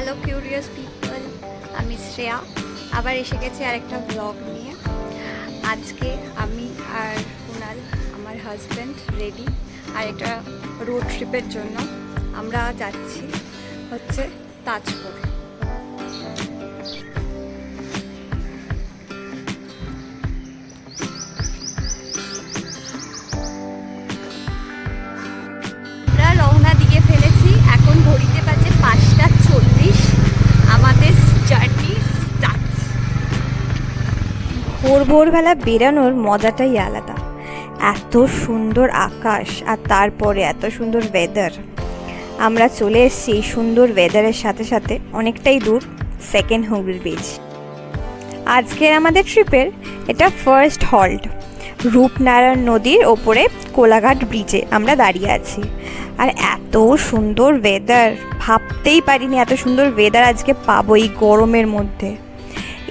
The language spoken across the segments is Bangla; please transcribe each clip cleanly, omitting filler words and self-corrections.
হ্যালো কিউরিয়াস পিপল, আমি শ্রেয়া আবার এসে গেছি আরেকটা ব্লগ নিয়ে। আজকে আমি আর কুনাল, আমার হাজব্যান্ড, রেডি আর একটা রোড ট্রিপের জন্য। আমরা যাচ্ছি হচ্ছে তাজপুর। আমরা রওনা দিয়ে ফেলেছি, এখন ঘড়িতে বাজে 5:40। আমাদের জার্নি স্টার্ট। ভোরবেলা বেরানোর মজাটাই আলাদা। এত সুন্দর আকাশ আর তারপরে এত সুন্দর ওয়েদার। আমরা চলে এসেছি সুন্দর ওয়েদারের সাথে সাথে অনেকটাই দূর সেকেন্ড হুগলি ব্রিজ। আজকের আমাদের ট্রিপের এটা ফার্স্ট হল্ট। রূপনারায়ণ নদীর ওপরে কোলাঘাট ব্রিজে আমরা দাঁড়িয়ে আছি। আর এত সুন্দর ওয়েদার, ভাবতেই পারিনি এত সুন্দর ওয়েদার আজকে পাবো এই গরমের মধ্যে।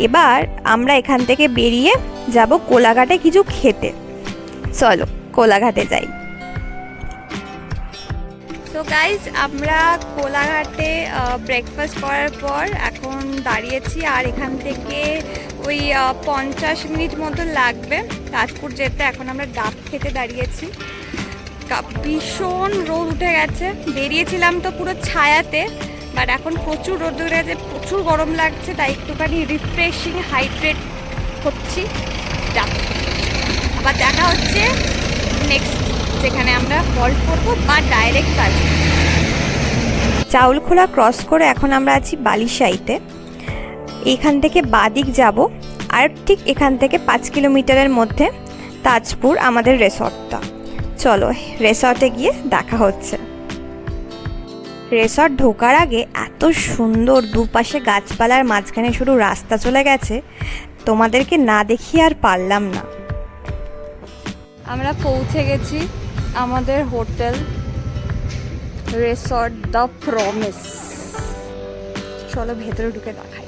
এবার আমরা এখান থেকে বেরিয়ে যাব কোলাঘাটে কিছু খেতে। চলো কোলাঘাটে যাই। সো গাইজ, আমরা কোলাঘাটে ব্রেকফাস্ট করার পর এখন দাঁড়িয়েছি, আর এখান থেকে ওই 50 মিনিট মতো লাগবে তাজপুর যেতে। এখন আমরা ডাব খেতে দাঁড়িয়েছি। ভীষণ রোদ উঠে গেছে, বেরিয়েছিলাম তো পুরো ছায়াতে, বাট এখন প্রচুর রোদ উঠে গেছে, প্রচুর গরম লাগছে, তাই একটুখানি রিফ্রেশিং হাইড্রেট হচ্ছি ডাব। আবার দেখা হচ্ছে নেক্সট যেখানে আমরা হল্ট করবো বা ডাইরেক্ট কাজ। চাউলখোলা ক্রস করে এখন আমরা আছি বালিশাইতে। এইখান থেকে বাদিক যাব, আর ঠিক এখান থেকে 5 কিলোমিটারের মধ্যে তাজপুর আমাদের রিসর্টটা। চলো রিসর্টে গিয়ে দেখা হচ্ছে। রিসর্ট ঢোকার আগে এত সুন্দর দুপাশে গাছপালার মাঝখানে শুধু রাস্তা চলে গেছে, তোমাদেরকে না দেখিয়ে আর পারলাম না। আমরা পৌঁছে গেছি আমাদের হোটেল রিসর্ট দ্য প্রমিস। চলো ভেতরে ঢুকে দেখাই।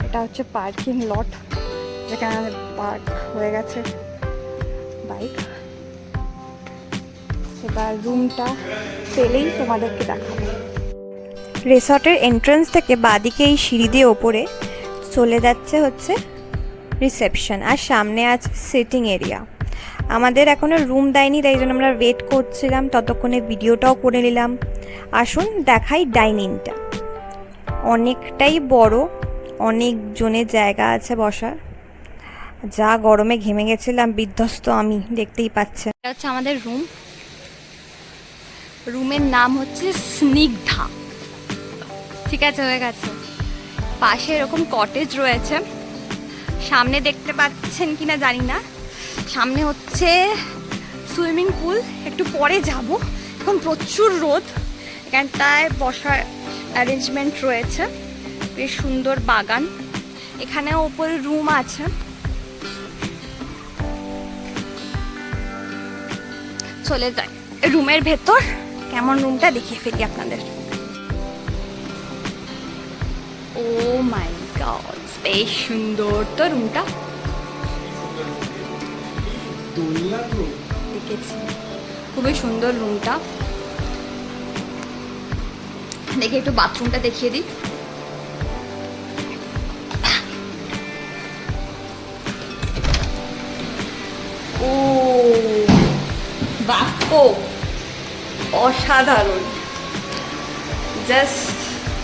এটা হচ্ছে পার্কিং লট, যেখানে আমাদের পার্ক হয়ে গেছে বাইক। এবার রুমটা পেলেই তোমাদেরকে দেখাবো। রিসর্টের এন্ট্রান্স থেকে বাদিকে এই সিঁড়ি দিয়ে ওপরে চলে যাচ্ছে হচ্ছে রিসেপশন, আর সামনে আছে সিটিং এরিয়া। আমাদের এখনও রুম দেয়নি, তাই জন্য আমরা ওয়েট করছিলাম, ততক্ষণে ভিডিওটাও করে নিলাম। আসুন দেখাই ডাইনিংটা। অনেকটাই বড়, অনেক জনের জায়গা আছে বসার। যা গরমে ঘেমে গেছিলাম, বিধ্বস্ত আমি, দেখতেই পাচ্ছেন। এটা হচ্ছে আমাদের রুম। রুমের নাম হচ্ছে স্নিগ্ধা। ঠিক আছে, হয়ে গেছে। পাশে এরকম কটেজ রয়েছে, সামনে দেখতে পাচ্ছেন কিনা জানি না, সামনে হচ্ছে সুইমিং পুল। একটু পরে যাব, এখন প্রচুর রোদ। এখানটায় বসার অ্যারেঞ্জমেন্ট রয়েছে, বেশ সুন্দর বাগান। এখানে ওপরে রুম আছে। চলে যাই রুমের ভেতর, কেমন রুমটা দেখিয়ে ফেলি আপনাদের। ও মাই গড, বেশ সুন্দর তো রুমটা। দেখেছি, খুবই সুন্দর রুমটা। দেখি একটু বাথরুমটা দেখিয়ে দিই। ও বাপ্পো, অসাধারণ, জাস্ট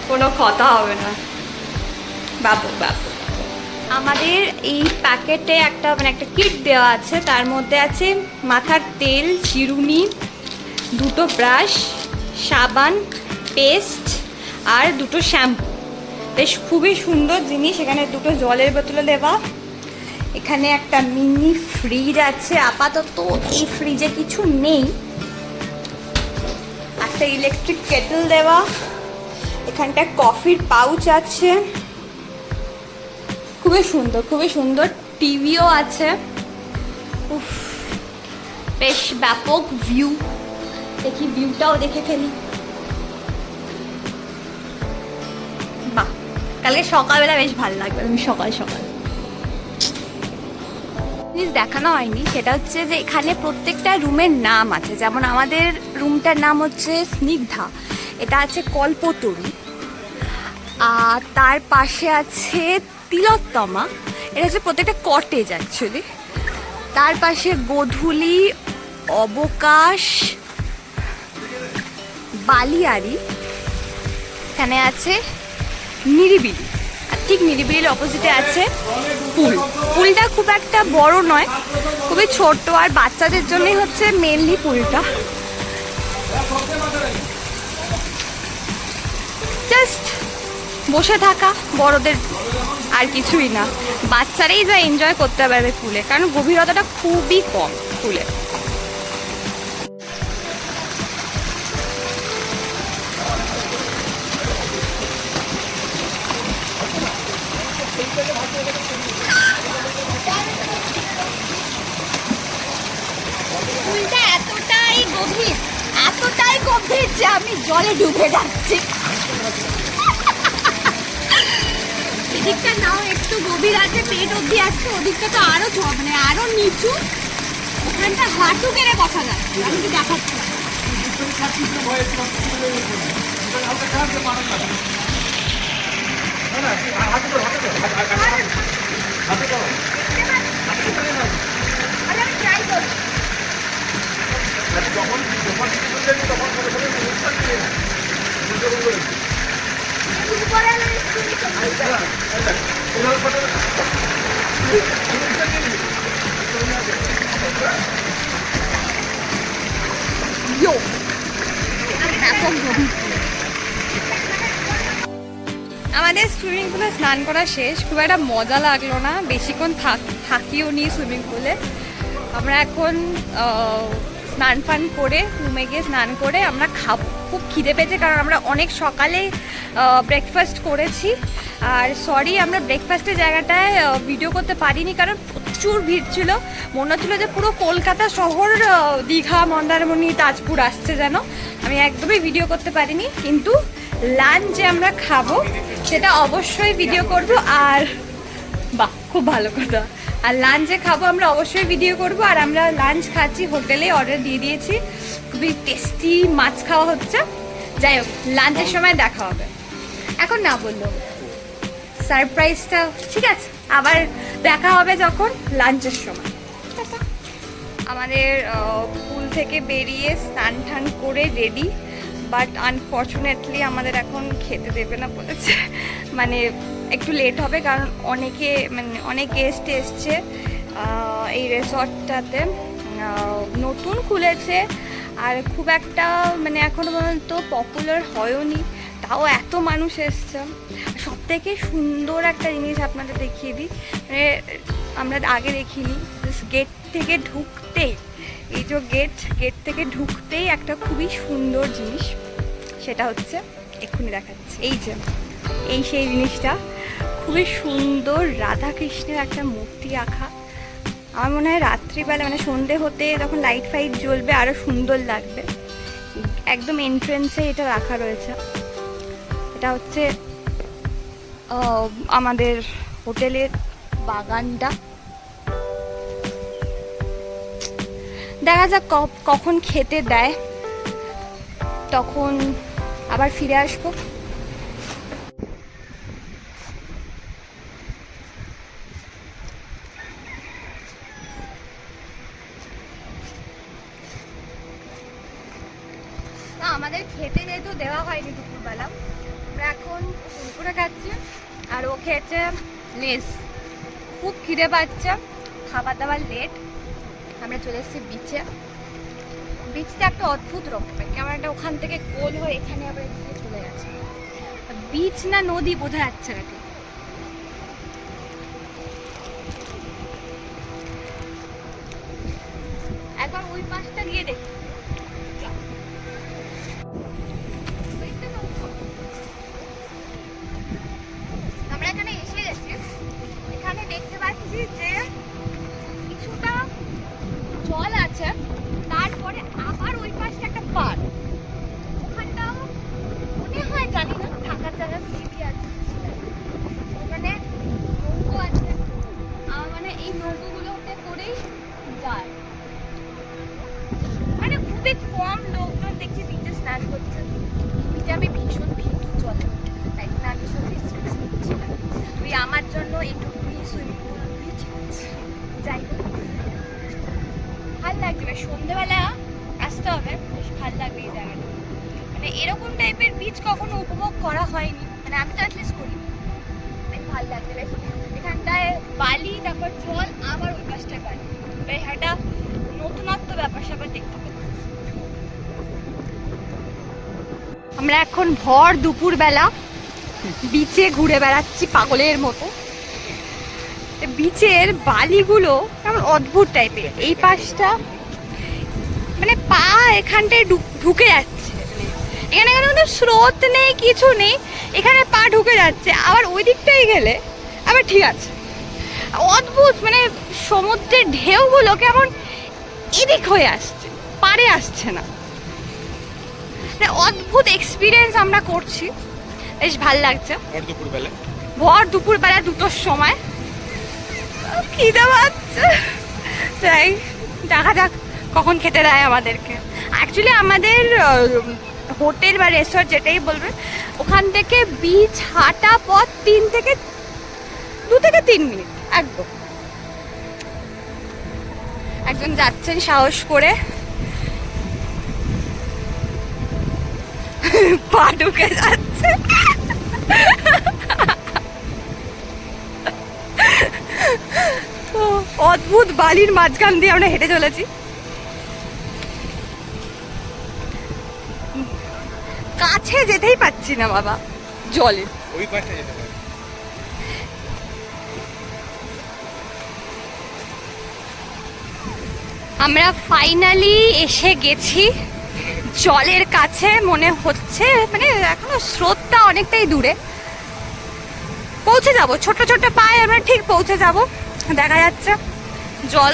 কোনো কথা হবে না। বাপু বাপু, আমাদের এই প্যাকেটে একটা কিট দেওয়া আছে। তার মধ্যে আছে মাথার তেল, চিরুনি, 2টো ব্রাশ, সাবান, পেস্ট আর 2টো শ্যাম্পু। বেশ খুবই সুন্দর জিনিস। এখানে 2টো জলের বোতলে দেওয়া। এখানে একটা মিনি ফ্রিজ আছে। আপাতত এই ফ্রিজে কিছু নেই। একটা ইলেকট্রিক কেটল দেওয়া। এখানটা কফির পাউচ আছে। খুবই সুন্দর, খুবই সুন্দর। টিভিও আছে। উফ, বেশ ব্যাপক ভিউ। দেখি ভিউটাও দেখে ফেলি। বাহ, কালকে সকালবেলা বেশ ভালো লাগবে। আমি সকাল সকাল জিনিস দেখানো হয়নি, সেটা হচ্ছে যে এখানে প্রত্যেকটা রুমের নাম আছে। যেমন আমাদের রুমটার নাম হচ্ছে স্নিগ্ধা, এটা আছে কল্পতরু। আর তার পাশে আছে তিলোত্তমা, এটা হচ্ছে প্রত্যেকটা কটেজ অ্যাকচুয়ালি। তার পাশে গোধূলি, অবকাশ, বালিয়াড়ি, এখানে আছে নিরিবিলি, আর ঠিক নিরিবিলির অপোজিটে আছে পুল। পুলটা খুব একটা বড় নয়, খুবই ছোট, আর বাচ্চাদের জন্যই হচ্ছে মেনলি পুলটা। জাস্ট বসে থাকা, বড়দের আর কিছুই না, বাচ্চারাই যা এনজয় করতে পারবে পুলে, কারণ গভীরতাটা খুবই কম পুলে। পুলটা এতটাই গভীর যে আমি জলে ডুবে যাচ্ছি। এদিকটা নাও একটু গভীর আছে, পেট অব্দি আসছে, ওদিকটা তো আরো মানে আরো নিচু, ওখানটা হাঁটু কেড়ে বসা যাচ্ছে। আমি কি দেখাচ্ছি আমাদের সুইমিং পুলে স্নান করা শেষ, খুব একটা মজা লাগলো না, বেশিক্ষণ থাকিও নি সুইমিং পুলে। আমরা এখন স্নান ফান করে রুমে গিয়ে স্নান করে আমরা খাবো। খুব খিদে পেয়েছে, কারণ আমরা অনেক সকালে ব্রেকফাস্ট করেছি। আর সরি, আমরা ব্রেকফাস্টের জায়গাটায় ভিডিও করতে পারিনি, কারণ প্রচুর ভিড় ছিল। মনে হচ্ছিলো যে পুরো কলকাতা শহর দীঘা, মন্দারমণি, তাজপুর আসছে যেন। আমি একদমই ভিডিও করতে পারিনি, কিন্তু লাঞ্চ যে আমরা খাবো সেটা অবশ্যই ভিডিও করব। আর বাহ, খুব ভালো কথা। আর লাঞ্চে খাবো আমরা অবশ্যই ভিডিও করব। আর আমরা লাঞ্চ খাচ্ছি হোটেলে, অর্ডার দিয়ে দিয়েছি, খুবই টেস্টি মাছ খাওয়া হচ্ছে। যাই হোক, লাঞ্চের সময় দেখা হবে, এখন না বললো সারপ্রাইজটা। ঠিক আছে, আবার দেখা হবে যখন লাঞ্চের সময়। আমাদের পুল থেকে বেরিয়ে স্নান টান করে রেডি, বাট আনফর্চুনেটলি আমাদের এখন খেতে দেবে না বলেছে, মানে একটু লেট হবে, কারণ অনেক গেস্ট এসছে এই রিসর্টটাতে। নতুন খুলেছে, আর খুব একটা এখনো পর্যন্ত পপুলার হয়ওনি, তাও এত মানুষ এসছে। সব থেকে সুন্দর একটা জিনিস আপনাদের দেখিয়ে দিই, আমরা আগে দেখিনি, গেট থেকে ঢুকতেই, এই যে গেট থেকে ঢুকতেই একটা খুবই সুন্দর জিনিস, সেটা হচ্ছে এক্ষুনি দেখাচ্ছি। এই সেই জিনিসটা খুবই সুন্দর, রাধা কৃষ্ণের একটা মূর্তি আঁকা। আমার মনে হয় রাত্রিবেলা সন্ধে হতে যখন লাইট ফাইট জ্বলবে আরও সুন্দর লাগবে। একদম এন্ট্রেন্সে এটা রাখা রয়েছে। এটা হচ্ছে আমাদের হোটেলের বাগানটা। দেখা যাক কখন খেতে দেয়, তখন আবার ফিরে আসবো। আমাদের খেতে যেহেতু দেওয়া হয়নি দুপুরবেলা, আমরা এখন কুরকুরে খাচ্ছি, আর ও খেয়েছে লেস। খুব খিদে পাচ্ছে, খাবার দাবার লেট। আমরা চলে এসেছি বিচে। বিচটা একটা অদ্ভুত রকমের, কেমন একটা ওখান থেকে গোল হয়ে এখানে আবার এখানে চলে গেছে। বিচ না নদী বোঝা যাচ্ছে না। একবার ওই পাশটা গিয়ে দেখি। আমরা এখানে এসে গেছি, এখানে দেখতে পাচ্ছি যে কিছুটা জল আছে, তারপরে আবার ওই পাশটা একটা পার্ক, ওখানটাও মনে হয়, জানি না, থাকার জায়গা সিঁড়ি আছে। করা হয়নি, মানে আমি তো অ্যাটলিস্ট করি। বেশ ভালো লাগছে, বেশ এখানটায় বালি, তারপর জল, আবার ওই পাশটায় বালি, বেশ একটা নতুনত্ব ব্যাপার স্যাপার দেখতে পাচ্ছি। আমরা এখন ভর দুপুর বেলা বিচে ঘুরে বেড়াচ্ছি পাগলের মতো। বিচের বালিগুলো কেমন অদ্ভুত টাইপের, এই পাশটা মানে পা এখানটায় ঢুকে যাচ্ছে, এখানে কোনো স্রোত নেই, কিছু নেই, এখানে পা ঢুকে যাচ্ছে, আবার ওই দিকটাই গেলে আবার ঠিক আছে। অদ্ভুত, মানে সমুদ্রের ঢেউগুলো কেমন এদিক হয়ে আসছে, পারে আসছে না। অদ্ভুত এক্সপিরিয়েন্স আমরা করছি, বেশ ভাল লাগছে। ভর দুপুরবেলা 2টোর সময় খিদে পাচ্ছে, তাই দেখা যাক কখন খেতে দেয় আমাদেরকে। অ্যাকচুয়ালি আমাদের হোটেল বা রেস্টুরেন্ট যেটাই বলবেন, ওখান থেকে বিচ হাঁটা পথ 2 থেকে 3 মিনিট। একজন যাচ্ছেন সাহস করে, পা ঢুকে যাচ্ছে। অদ্ভুত বালির মাঝখান দিয়ে আমরা হেঁটে চলেছি। কাছে যেতেই পাচ্ছি না বাবা, জলে। ওই পাশে যেতে পারি। আমরা ফাইনালি এসে গেছি জলের কাছে, মনে হচ্ছে মানে এখনো স্রোতটা অনেকটাই দূরে, পৌঁছে যাব। ছোট ছোট পায়ে আমরা ঠিক পৌঁছে যাব, দেখা যাচ্ছে জল।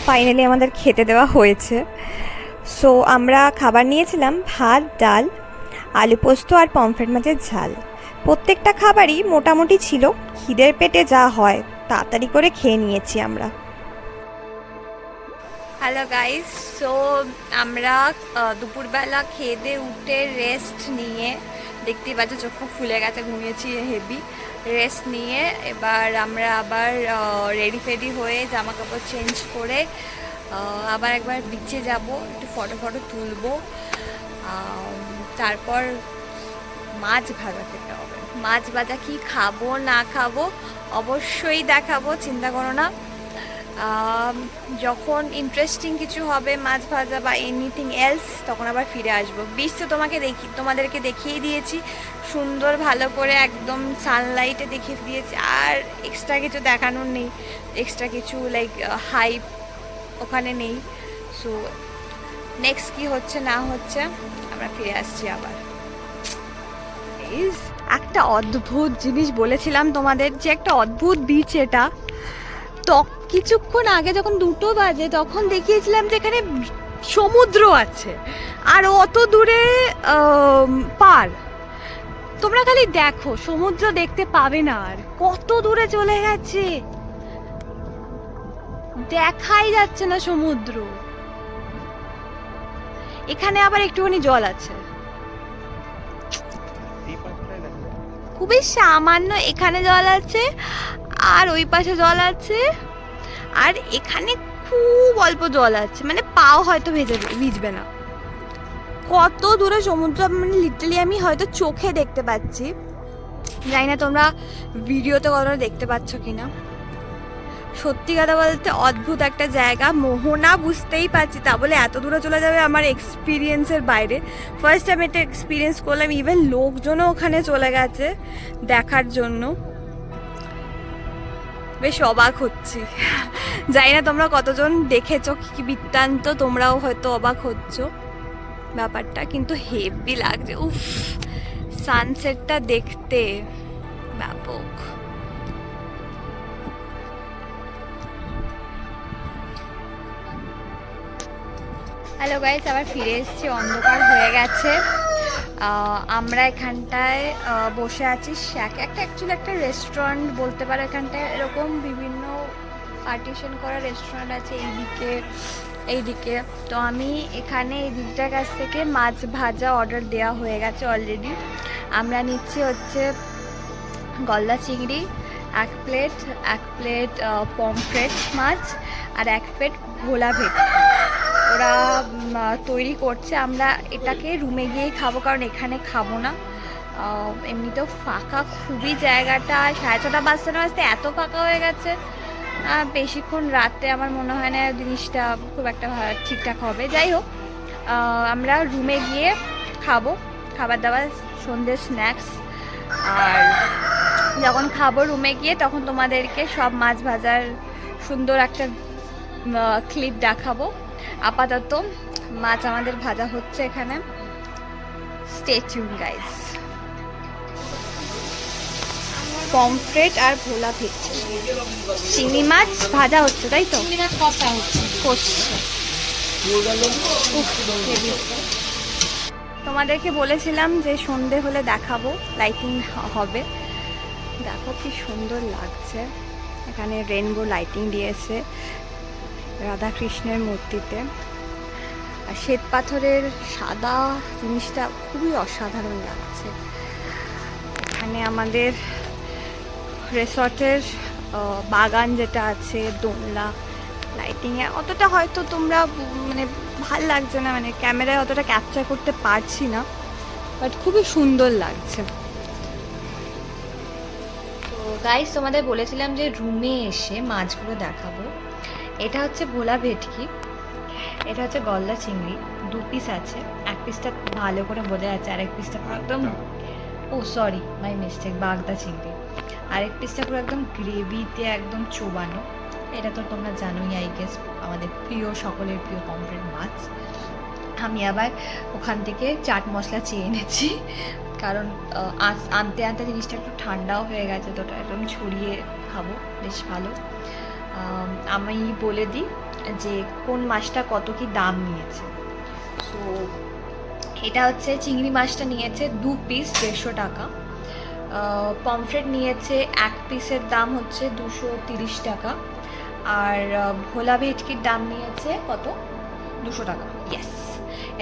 ফাইনালি আমাদের খেতে দেওয়া হয়েছে। সো আমরা খাবার নিয়েছিলাম ভাত, ডাল, আলু পোস্ত আর পমফ্রেট মাছের ঝাল। প্রত্যেকটা খাবারই মোটামুটি ছিল, খিদের পেটে যা হয় তাড়াতাড়ি করে খেয়ে নিয়েছি আমরা। হ্যালো গাইস, সো আমরা দুপুরবেলা খেয়ে দিয়ে উঠে রেস্ট নিয়ে, দেখতেই পাচ্ছ চোখ ফুলে গেছে, ঘুমিয়েছি হেভি, রেস্ট নিয়ে এবার আমরা আবার রেডি ফেডি হয়ে জামা কাপড় চেঞ্জ করে আবার একবার বিচে যাব, একটু ফটো তুলবো, তারপর মাছ ভাজা খেতে হবে। মাছ ভাজা কি খাবো না খাবো অবশ্যই দেখাবো, চিন্তা করো না। যখন ইন্টারেস্টিং কিছু হবে মাছ ভাজা বা এনিথিং এলস, তখন আবার ফিরে আসবো। বিচ তো তোমাদেরকে দেখিয়ে দিয়েছি সুন্দর, ভালো করে একদম সানলাইটে দেখিয়ে দিয়েছি, আর এক্সট্রা কিছু দেখানোর নেই, এক্সট্রা কিছু লাইক হাইপ ওখানে নেই। সো নেক্সট কি হচ্ছে না হচ্ছে আমরা ফিরে আসছি আবার। একটা অদ্ভুত জিনিস বলেছিলাম তোমাদের, যে একটা অদ্ভুত বিচ এটা। তো কিছুক্ষণ আগে যখন 2টো বাজে তখন দেখিয়েছিলাম যে এখানে সমুদ্র আছে, আর অত দূরে পার। তোমরা খালি দেখো, সমুদ্র দেখতে পাবে না, আর কত দূরে চলে গেছে, দেখাই যাচ্ছে না সমুদ্র। এখানে আবার একটুখানি জল আছে, খুবই সামান্য, এখানে জল আছে আর ওই পাশে জল আছে, আর এখানে খুব অল্প জল আছে, মানে পাও হয়তো ভিজবে না। কত দূরে সমুদ্র, মানে লিটারালি আমি হয়তো চোখে দেখতে পাচ্ছি, জানি না তোমরা ভিডিওতে কতটা দেখতে পাচ্ছ কিনা। সত্যি কথা বলতে অদ্ভুত একটা জায়গা, মোহনা বুঝতেই পারছি, তা বলে এত দূরে চলে যাবে আমার এক্সপিরিয়েন্সের বাইরে। ফার্স্ট টাইম এটা এক্সপিরিয়েন্স করলাম, ইভেন লোকজনও ওখানে চলে গেছে দেখার জন্য, বেশ অবাক হচ্ছি। জানি না তোমরা কতজন দেখেছো, কি বৃত্তান্ত, তোমরাও হয়তো অবাক হচ্ছ ব্যাপারটা, কিন্তু হেভি লাগছে। উফ, সানসেটটা দেখতে ব্যাপক। হ্যালো গাইস, আবার ফিরে এসেছি, অন্ধকার হয়ে গেছে। আমরা এখানটায় বসে আছি শ্যাক, অ্যাকচুয়ালি একটা রেস্টুরেন্ট বলতে পারো। এখানটায় এরকম বিভিন্ন পার্টিশন করা রেস্টুরেন্ট আছে এইদিকে। তো আমি এখানে এই দিকটার কাছ থেকে মাছ ভাজা অর্ডার দেওয়া হয়ে গেছে অলরেডি। আমরা নিচ্ছি হচ্ছে গলদা চিংড়ি, এক প্লেট পমফ্রেট মাছ আর এক প্লেট ভোলা ভেটকি ওরা তৈরি করছে। আমরা এটাকে রুমে গিয়েই খাবো, কারণ এখানে খাবো না। এমনিতেও ফাঁকা খুবই জায়গাটা, 6:30 বাজতে এত ফাঁকা হয়ে গেছে। বেশিক্ষণ রাতে আমার মনে হয় না জিনিসটা খুব একটা ঠিকঠাক হবে। যাই হোক, আমরা রুমে গিয়ে খাবো খাবার দাবার, সন্ধ্যের স্ন্যাক্স। আর যখন খাবো রুমে গিয়ে তখন তোমাদেরকে সব মাছ ভাজার সুন্দর একটা ক্লিপ দেখাবো। আপাতত মাছ আমাদের ভাজা হচ্ছে এখানে। Stay tune guys. পমফ্রেট আর ভোলা ভেটকি, চিংড়ি মাছ ভাজা হচ্ছে, তাই তো? কষছে। তোমাদেরকে বলেছিলাম যে সন্ধে হলে দেখাবো, লাইটিং হবে। দেখো কি সুন্দর লাগছে, এখানে রেনবো লাইটিং দিয়েছে রাধাকৃষ্ণের মূর্তিতে। আর শ্বেত পাথরের সাদা জিনিসটা খুবই অসাধারণ লাগছে। এখানে আমাদের রিসর্টের বাগান যেটা আছে, দোলনা, লাইটিংয়ে অতটা হয়তো তোমরা মানে ভাল লাগছে না, মানে ক্যামেরায় অতটা ক্যাপচার করতে পারছি না, বাট খুবই সুন্দর লাগছে। তো গাইস, তোমাদের বলেছিলাম যে রুমে এসে মাছগুলো দেখাবো। এটা হচ্ছে ভোলা ভেটকি, এটা হচ্ছে গলদা চিংড়ি, 2 পিস আছে। এক পিসটা ভালো করে বোঝা যাচ্ছে, আরেক পিসটা পুরো একদম, ও সরি মাই মিস্টেক, বাগদা চিংড়ি। আরেক পিসটা পুরো একদম গ্রেভিতে একদম চোবানো। এটা তো তোমরা জানোই আই গেস, আমাদের প্রিয়, সকলের প্রিয় পমফ্রেট মাছ। আমি আবার ওখান থেকে চাট মশলা চেয়ে এনেছি, কারণ আনতে আনতে জিনিসটা একটু ঠান্ডাও হয়ে গেছে, তো ওটা একদম ছড়িয়ে খাবো, বেশ ভালো। আমি বলে দিই যে কোন মাছটা কত কি দাম নিয়েছে। সো এটা হচ্ছে চিংড়ি মাছটা নিয়েছে 2 পিস 150 টাকা। পমফ্রেট নিয়েছে 1 পিসের দাম হচ্ছে 230 টাকা। আর ভোলা ভেটকির দাম নিয়েছে কত, 200 টাকা। ইয়েস,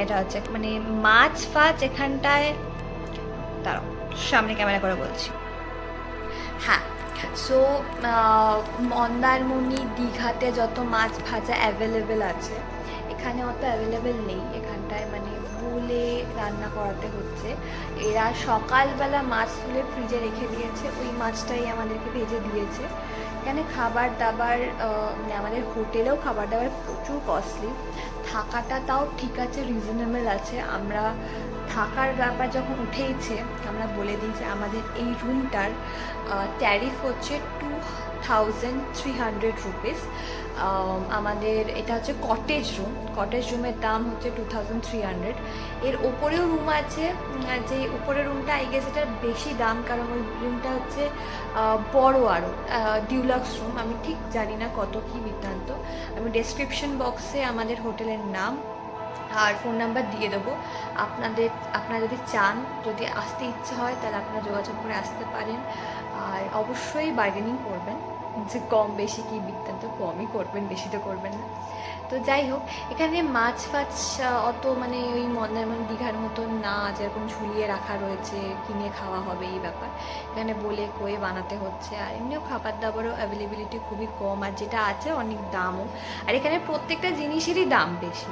এটা হচ্ছে মানে মাছ ফাছ এখানটায়। দাঁড়াও, সামনে ক্যামেরা করে বলছি। হ্যাঁ, সো মন্দারমণি, দীঘাতে যত মাছ ভাজা অ্যাভেলেবেল আছে, এখানে অত অ্যাভেলেবেল নেই। এখানটায় মানে বলে রান্না করাতে হচ্ছে। এরা সকালবেলা মাছ তুলে ফ্রিজে রেখে দিয়েছে, ওই মাছটাই আমাদেরকে ভেজে দিয়েছে। এখানে খাবার দাবার মানে আমাদের হোটেলেও খাবার দাবার প্রচুর কস্টলি। থাকাটা তাও ঠিক আছে, রিজনেবল আছে। আমরা থাকার ব্যাপার যখন উঠেইছে, আমরা বলে দিই যে আমাদের এই রুমটার ট্যারিফ হচ্ছে 2300 রুপিস। আমাদের এটা হচ্ছে কটেজ রুমের দাম হচ্ছে 2300। এর ওপরেও রুম আছে, যে উপরের রুমটা আই গেস এটার বেশি দাম, কারণ ওই রুমটা হচ্ছে বড় আরও, ডিউলাক্স রুম। আমি ঠিক জানি না কত কী বৃত্তান্ত। আমি ডেসক্রিপশন বক্সে আমাদের হোটেলের নাম আর ফোন নাম্বার দিয়ে দেবো। আপনারা যদি চান, যদি আসতে ইচ্ছে হয়, তাহলে আপনারা যোগাযোগ করে আসতে পারেন। আর অবশ্যই বার্গেনিং করবেন, যে কম বেশি কি বৃত্তান্ত, কমই করবেন, বেশি তো করবেন না। তো যাই হোক, এখানে মাছ ফাছ অত মানে ওই মন্দারমণি দীঘার মতন না, যেরকম ঝুলিয়ে রাখা রয়েছে, কিনে খাওয়া হবে এই ব্যাপার। এখানে বলে কয়ে বানাতে হচ্ছে। আর এমনিও খাবার দাবারও অ্যাভেলেবিলিটি খুবই কম, আর যেটা আছে অনেক দামও। আর এখানে প্রত্যেকটা জিনিসেরই দাম বেশি।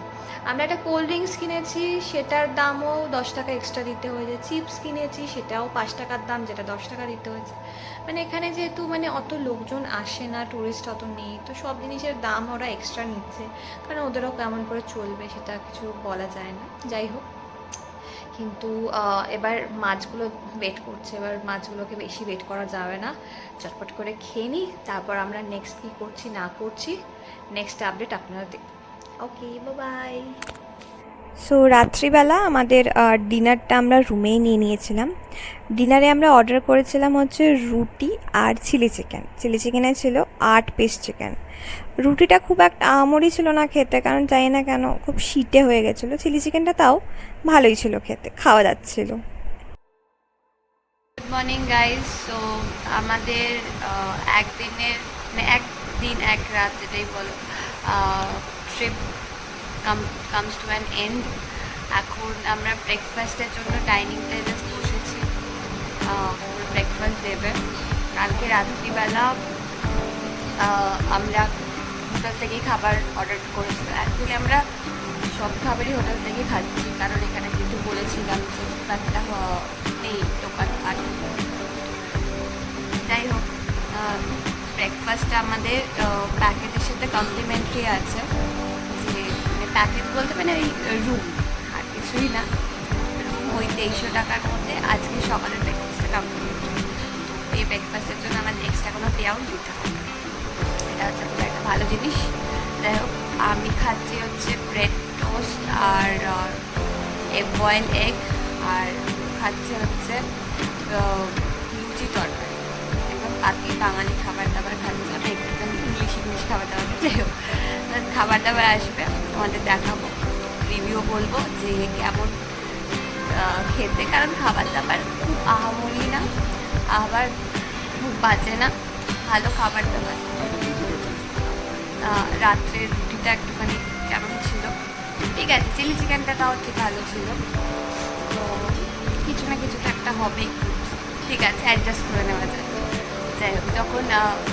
আমরা একটা কোল্ড ড্রিঙ্কস কিনেছি, সেটার দামও 10 টাকা এক্সট্রা দিতে হয়েছে। চিপস কিনেছি, সেটাও 5 টাকার দাম, যেটা 10 টাকা দিতে হয়েছে। মানে এখানে যেহেতু মানে অত লোকজন আসে না, টুরিস্ট অত নেই, তো সব জিনিসের দাম ওরা এক্সট্রা নিচ্ছে, কারণ ওদেরও কেমন করে চলবে সেটা কিছু বলা যায় না। যাই হোক, কিন্তু এবার মাছগুলো ওয়েট করছে। এবার মাছগুলোকে বেশি ওয়েট করা যাবে না, চটপট করে খেয়ে নিই, তারপর আমরা নেক্সট কী করছি না করছি, নেক্সট আপডেট আপনারা দেখুন। ওকে, বাই। সো রাত্রিবেলা আমাদের ডিনারটা আমরা রুমেই নিয়ে নিয়েছিলাম। ডিনারে আমরা অর্ডার করেছিলাম হচ্ছে রুটি আর চিলি চিকেনে ছিল 8 পিস চিকেন। রুটিটা খুব একটা আমরি ছিল না খেতে, কারণ জানি না কেন খুব শীতে হয়ে গেছিলো। চিলি চিকেনটা তাও ভালোই ছিল খেতে, খাওয়া যাচ্ছিল। Good morning guys. সো আমাদের একদিনের মানে একদিন এক রাত যেটাই বলো, trip comes to an end. এখন আমরা ব্রেকফাস্টের জন্য ডাইনিংটায় জাস্ট বসেছি, ব্রেকফাস্ট দেবে। কালকে রাত্রিবেলা আমরা হোটেল থেকেই খাবার অর্ডার করেছিলাম। অ্যাকচুয়ালি আমরা সব খাবারই হোটেল থেকেই খাচ্ছি, কারণ এখানে যেহেতু বলেছিলাম যে একটা এই দোকানপাট। যাই হোক, ব্রেকফাস্টটা আমাদের প্যাকেজের সাথে কমপ্লিমেন্টারি আছে। যে মানে প্যাকেজ বলতে মানে ওই রুম, আর কিছুই না। রুম ওই 2300 টাকার মধ্যে আজকে সকালের ব্রেকফাস্টটা কমপ্লিমেন্টারি। তো এই ব্রেকফাস্টের জন্য আমাদের এক্সট্রা কোনো পে আউট দিতে হবে। এটা হচ্ছে খুব একটা ভালো জিনিস। যাই হোক, আমি খাচ্ছি হচ্ছে ব্রেড টোস্ট আর এগ বয়েল এগ, আর খাচ্ছি হচ্ছে লুচি তরকারি। একদম পাতি বাঙালি খাবার দাবার খাচ্ছি আমি, একদম ইংলিশ খাবার দাবার। যাই হোক, খাবার দাবার আসবে, তোমাদের দেখাবো, রিভিউ বলবো যে কেমন খেতে। কারণ খাবার দাবার খুব আহামরি না, আবার খুব বাজে না, ভালো খাবার দাবার। রাত্রের রুটিটা একটুখানি কেমন ছিল, ঠিক আছে, চিলি চিকেনটা তাও ঠিক ভালো ছিল। তো কিছু না কিছু তো একটা হবেই, ঠিক আছে, অ্যাডজাস্ট করে নেওয়া যায়। যাই হোক, যখন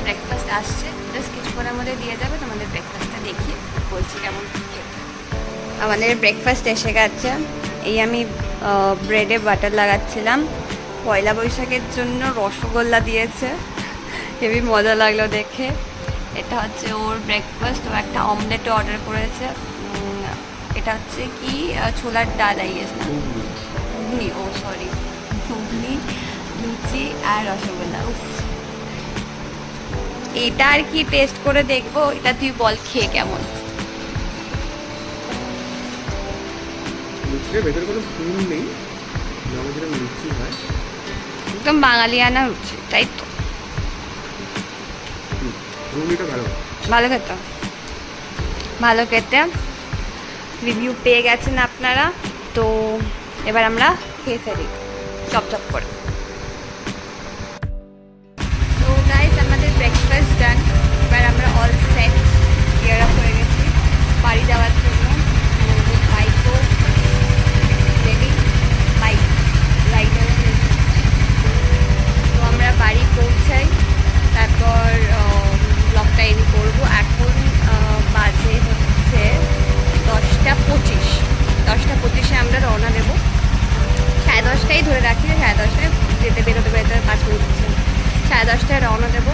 ব্রেকফাস্ট আসছে জাস্ট কিছুক্ষণের মধ্যে দিয়ে যাবে, তোমাদের ব্রেকফাস্টটা দেখিয়ে বলছি কেমন খেতে। আমাদের ব্রেকফাস্ট এসে গেছে। এই আমি ব্রেডে বাটার লাগাচ্ছিলাম। পয়লা বৈশাখের জন্য রসগোল্লা দিয়েছে, হেবি মজা লাগলো দেখে। এটা হচ্ছে ওর ব্রেকফাস্ট। ও একটা অমলেটও অর্ডার করেছে। এটা হচ্ছে কি ছোলার ডাল আইয়েস না, ঘুগনি, ও সরি, ঘুগনি, লুচি আর রসগোল্লা। এটা আর কি টেস্ট করে দেখবো। এটা তুই বল খেয়ে কেমন। ভেতরে কোনো ফুল নেই, আমাদের লুচি হয় একদম বাঙালিয়ানা লুচি, তাই তো। ঘুগনিটা ভালো, ভালো খেতে, ভালো খেতে। রিভিউ পেয়ে গেছেন আপনারা। তো এবার আমরা খেয়ে ফেলি চপচপ করে। তো গাইস, আমাদের ব্রেকফাস্ট ডান। এবার আমরা অল সেট, গিয়ার আপ হয়ে গেছি বাড়ি যাওয়ার জন্য। বাইকও রেডি, বাইক রাইডার। তো আমরা বাড়ি পৌঁছাই, তারপর ব্লগটা এডিট করবো। এখন বাজে হচ্ছে 10:25। 10:25-এ আমরা রওনা দেবো। 10:30টাই ধরে রাখি, 10:30টায় যেতে বেরোতে 5 মিনিট হচ্ছে। 10:30টায় রওনা দেবো।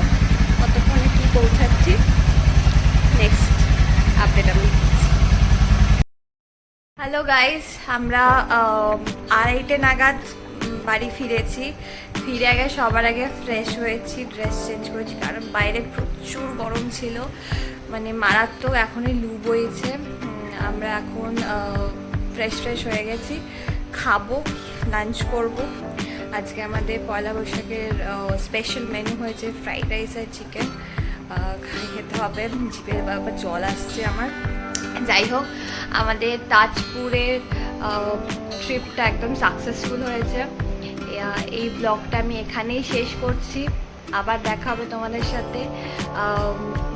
কতক্ষণে কী পৌঁছাচ্ছি নেক্সট আপডেট আমি। হ্যালো গাইস, আমরা 2:30 নাগাদ বাড়ি ফিরেছি। ফিরে আগে সবার আগে ফ্রেশ হয়েছি, ড্রেস চেঞ্জ করেছি, কারণ বাইরে প্রচুর গরম ছিল, মানে মারাত্মক। এখনই লু বইছে। আমরা এখন ফ্রেশ হয়ে গেছি, খাবো, লাঞ্চ করব। আজকে আমাদের পয়লা বৈশাখের স্পেশাল মেনু হয়েছে ফ্রাইড রাইস আর চিকেন। খেতে হবে, জিভে বারবার জল আসছে আমার। যাই হোক, আমাদের তাজপুরের ট্রিপটা একদম সাকসেসফুল হয়েছে। এই ব্লগটা আমি এখানেই শেষ করছি। আবার দেখা হবে তোমাদের সাথে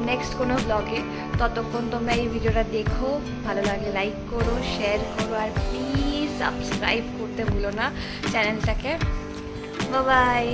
নেক্সট কোনো ব্লগে। ততক্ষণ তোমরা এই ভিডিওটা দেখো, ভালো লাগলে লাইক করো, শেয়ার করো, আর প্লিজ সাবস্ক্রাইব করতে ভুলো না চ্যানেলটাকে। Bye bye.